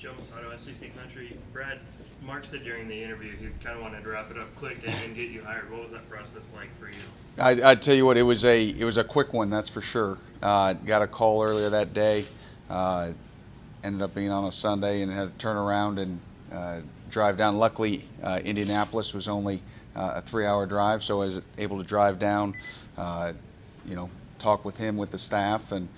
Joe Masato, SEC Country. Brad, Mark said during the interview he kind of wanted to wrap it up quick and get you hired. What was that process like for you? I tell you what, it was a quick one, that's for sure. Got a call earlier that day. Ended up being on a Sunday and had to turn around and drive down. Luckily, Indianapolis was only a 3-hour drive, so I was able to drive down, talk with him, with the staff, and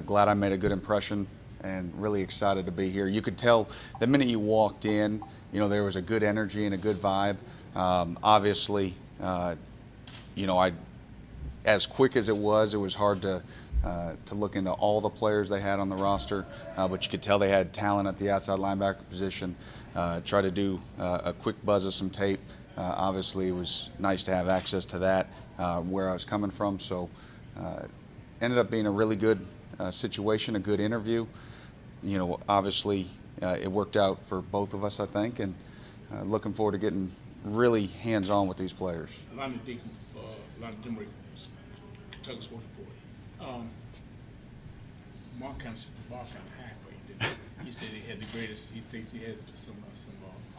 glad I made a good impression and really excited to be here. You could tell the minute you walked in, there was a good energy and a good vibe. Obviously, as quick as it was hard to look into all the players they had on the roster, but you could tell they had talent at the outside linebacker position. Try to do a quick buzz of some tape. Obviously, it was nice to have access to that where I was coming from. So, ended up being a really good situation, a good interview. Obviously, it worked out for both of us, I think, and looking forward to getting really hands-on with these players. Lonnie Deacon, Lonnie Demery, Kentucky Sports Report. Mark kind of set the bar kind of high for you, didn't he? He said he had the greatest. He thinks he has some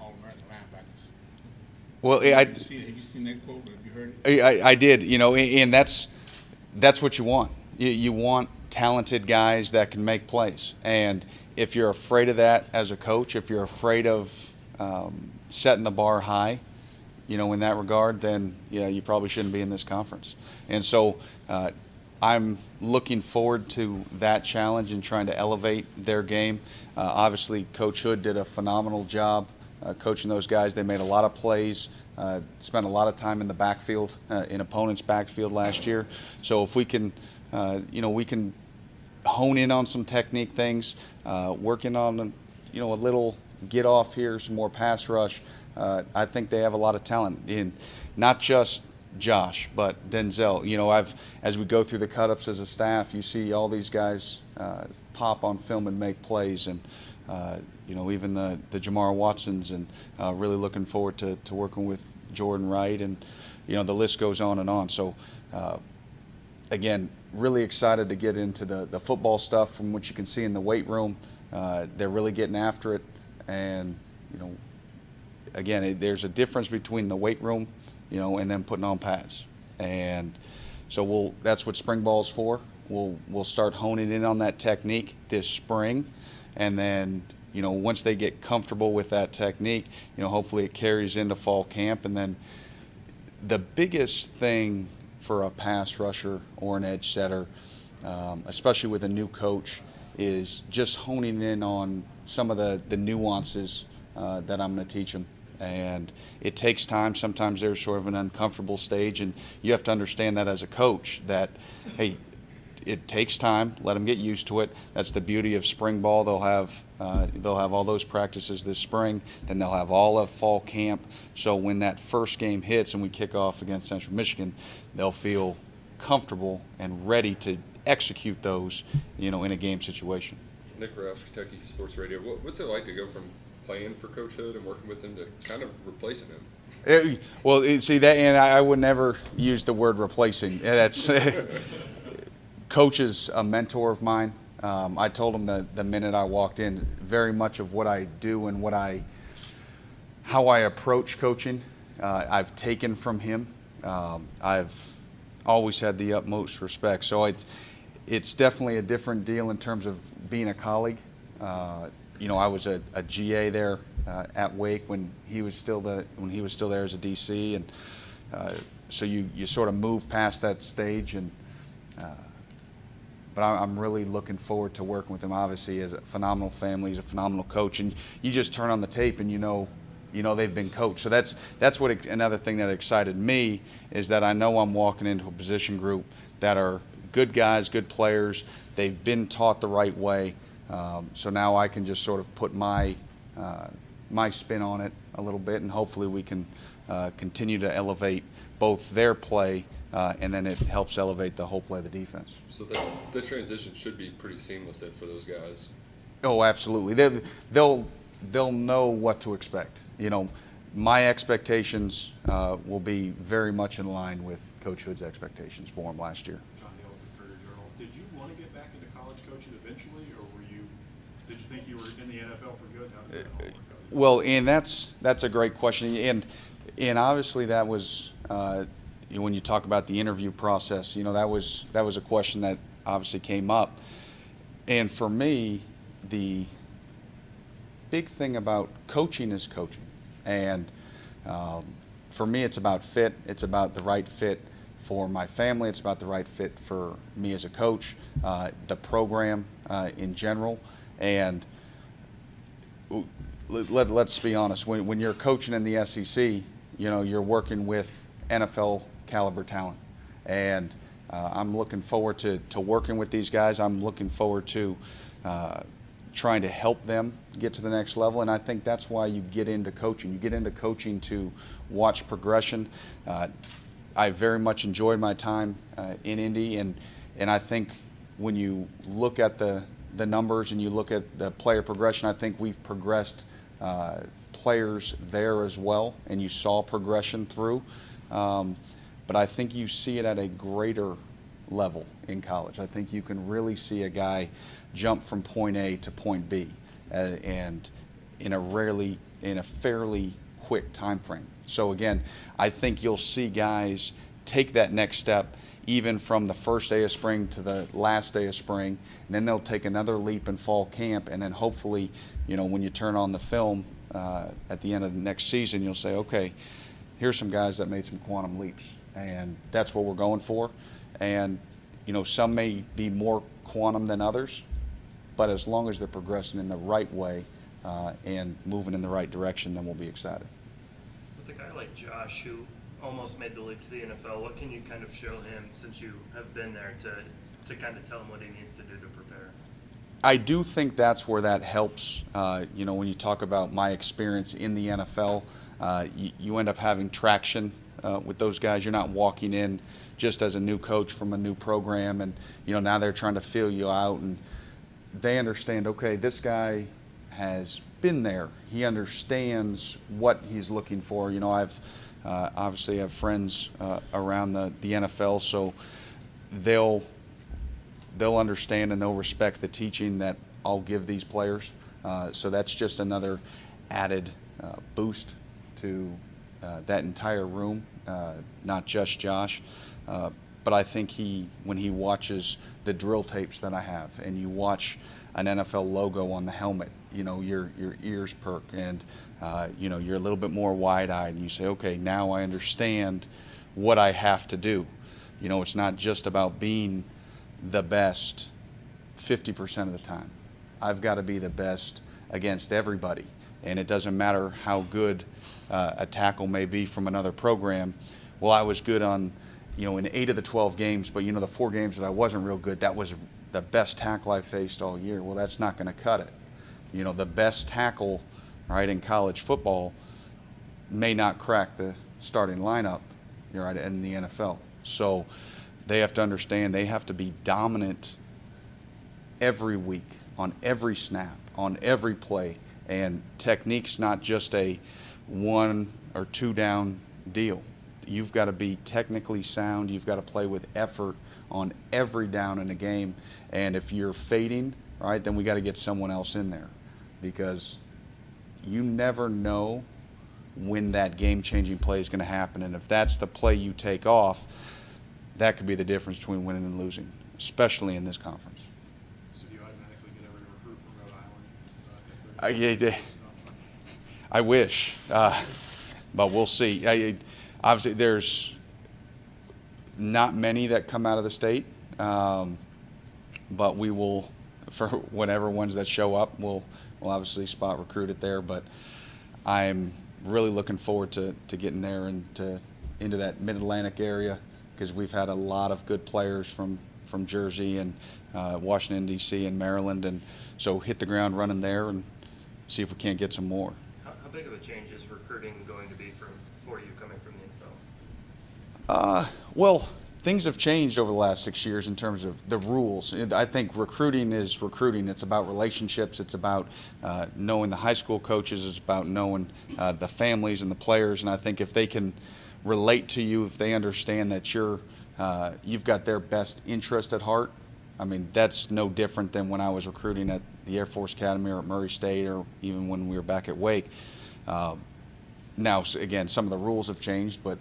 All-American linebackers. Well, Have you seen that quote? Have you heard it? I did. And that's what you want. You want talented guys that can make plays. And if you're afraid of that as a coach, if you're afraid of setting the bar high, in that regard, then you probably shouldn't be in this conference. And so I'm looking forward to that challenge and trying to elevate their game. Obviously, Coach Hood did a phenomenal job coaching those guys. They made a lot of plays, spent a lot of time in the backfield, in opponents' backfield last year. So if we can, we can hone in on some technique things, working on, a little get off here, some more pass rush. I think they have a lot of talent in not just Josh, but Denzel. As we go through the cut-ups as a staff, you see all these guys pop on film and make plays, and even the Jamar Watsons, and really looking forward to working with Jordan Wright, and the list goes on and on. So again, really excited to get into the football stuff, from what you can see in the weight room. They're really getting after it, and again, there's a difference between the weight room, and then putting on pads. And so that's what spring ball's for. We'll start honing in on that technique this spring, and then once they get comfortable with that technique, hopefully it carries into fall camp. And then the biggest thing for a pass rusher or an edge setter, especially with a new coach, is just honing in on some of the nuances that I'm going to teach them. And it takes time. Sometimes there's sort of an uncomfortable stage, and you have to understand that as a coach, that, hey, it takes time. Let them get used to it. That's the beauty of spring ball. They'll have all those practices this spring. Then they'll have all of fall camp. So when that first game hits and we kick off against Central Michigan, they'll feel comfortable and ready to execute those, in a game situation. Nick Roush, Kentucky Sports Radio. What's it like to go from playing for Coach Hood and working with him to kind of replacing him? See that, and I would never use the word replacing. That's Coach is a mentor of mine. I told him the minute I walked in, very much of what I do and how I approach coaching, I've taken from him. I've always had the utmost respect. So it's definitely a different deal in terms of being a colleague. I was a GA there at Wake when he was still there as a DC, and so you sort of move past that stage. And but I'm really looking forward to working with him. Obviously, as a phenomenal family, he's a phenomenal coach, and you just turn on the tape and they've been coached. So that's what another thing that excited me is that I know I'm walking into a position group that are good guys, good players. They've been taught the right way. So now I can just sort of put my spin on it a little bit, and hopefully we can continue to elevate both their play, and then it helps elevate the whole play of the defense. So the transition should be pretty seamless then for those guys. Oh, absolutely. They'll know what to expect. My expectations will be very much in line with Coach Hood's expectations for him last year. John Hill, Courier Journal. Did you want to get back into college coaching eventually, or were you Did you think you were in the NFL for good? How did that all work out? Well, and that's a great question, and obviously that was when you talk about the interview process, that was a question that obviously came up, and for me, the big thing about coaching is coaching, and for me, it's about fit. It's about the right fit for my family. It's about the right fit for me as a coach, the program in general, and let's be honest. When you're coaching in the SEC, you're working with NFL caliber talent, and I'm looking forward to working with these guys. I'm looking forward to trying to help them get to the next level, and I think that's why you get into coaching. You get into coaching to watch progression. I very much enjoyed my time in Indy, and I think when you look at the numbers and you look at the player progression, I think we've progressed players there as well, and you saw progression through. But I think you see it at a greater level in college. I think you can really see a guy jump from point A to point B, and in a fairly quick time frame. So again, I think you'll see guys take that next step even from the first day of spring to the last day of spring, and then they'll take another leap in fall camp, and then hopefully, when you turn on the film at the end of the next season, you'll say, okay, here's some guys that made some quantum leaps, and that's what we're going for. And some may be more quantum than others, but as long as they're progressing in the right way and moving in the right direction, then we'll be excited. With a guy like Josh, who almost made the leap to the NFL, what can you kind of show him, since you have been there, to kind of tell him what he needs to do to prepare? I do think that's where that helps. When you talk about my experience in the NFL, you end up having traction with those guys. You're not walking in just as a new coach from a new program, and now they're trying to feel you out, and they understand, okay, this guy has been there. He understands what he's looking for. I've obviously have friends around the NFL, so they'll understand and they'll respect the teaching that I'll give these players. So that's just another added boost to that entire room, not just Josh. But I think when he watches the drill tapes that I have, and you watch an NFL logo on the helmet, your ears perk, and you're a little bit more wide-eyed, and you say, okay, now I understand what I have to do. It's not just about being the best 50% of the time. I've got to be the best against everybody, and it doesn't matter how good a tackle may be from another program. Well, I was good on in 8 of the 12 games, but the 4 games that I wasn't real good, that was the best tackle I faced all year. Well, that's not going to cut it. The best tackle, right, in college football may not crack the starting lineup, right, in the NFL. So they have to understand they have to be dominant every week, on every snap, on every play, and technique's not just a 1 or 2 down deal. You've got to be technically sound. You've got to play with effort on every down in the game. And if you're fading, right, then we got to get someone else in there, because you never know when that game-changing play is going to happen. And if that's the play you take off, that could be the difference between winning and losing, especially in this conference. So do you automatically get every recruit from Rhode Island? I wish, but we'll see. Obviously, there's not many that come out of the state, but we will, for whatever ones that show up, we'll obviously spot recruit it there. But I'm really looking forward to getting there and into that Mid-Atlantic area, because we've had a lot of good players from Jersey and Washington, D.C. and Maryland, and so hit the ground running there and see if we can't get some more. How big of a change is recruiting going to be for you coming from the NFL? Well, things have changed over the last 6 years in terms of the rules. I think recruiting is recruiting. It's about relationships. It's about knowing the high school coaches. It's about knowing the families and the players. And I think if they can relate to you, if they understand that you've got their best interest at heart, I mean, that's no different than when I was recruiting at the Air Force Academy or at Murray State or even when we were back at Wake. Now, again, some of the rules have changed, but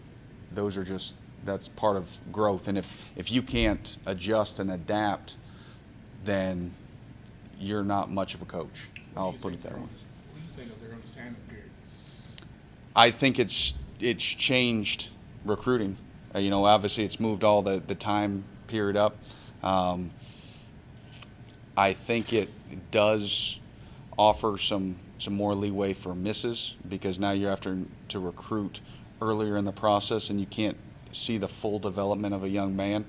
those are just, that's part of growth. And if you can't adjust and adapt, then you're not much of a coach. I'll put it that way. What do you think of their understanding period? I think it's changed recruiting. You know, obviously it's moved all the time period up. I think it does offer some more leeway for misses because now you're having to recruit earlier in the process and you can't see the full development of a young man.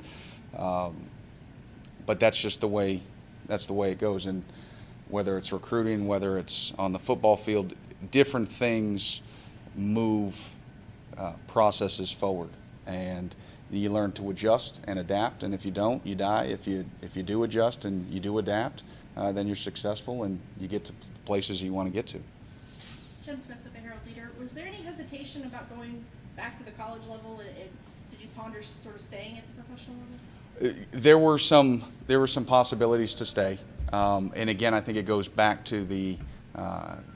But that's just the way it goes. And whether it's recruiting, whether it's on the football field, different things move processes forward, and you learn to adjust and adapt. And if you don't, you die. If you do adjust and you do adapt, then you're successful and you get to places you want to get to. Jen Smith with the Herald Leader. Was there any hesitation about going back to the college level? And did you ponder sort of staying at the professional level? There were some possibilities to stay, and again, I think it goes back to the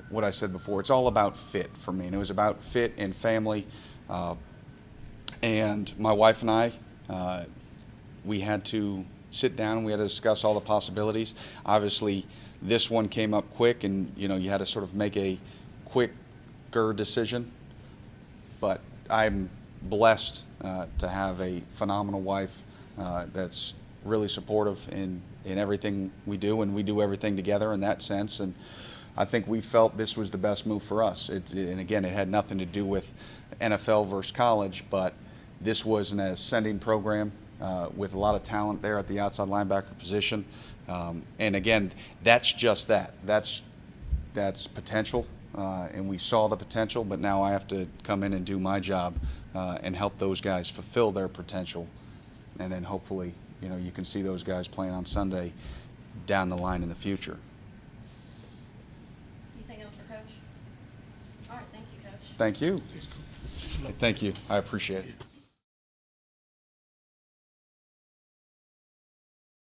what I said before. It's all about fit for me, and it was about fit and family. And my wife and I, we had to sit down and we had to discuss all the possibilities. Obviously, this one came up quick, and you had to sort of make a quicker decision. But I'm blessed to have a phenomenal wife that's really supportive in everything we do, and we do everything together in that sense. And I think we felt this was the best move for us. And again, it had nothing to do with NFL versus college, but this was an ascending program with a lot of talent there at the outside linebacker position. And again, that's just that. That's potential, and we saw the potential, but now I have to come in and do my job and help those guys fulfill their potential. And then hopefully, you can see those guys playing on Sunday down the line in the future. Anything else for Coach? All right, thank you, Coach. Thank you. Thank you. I appreciate it.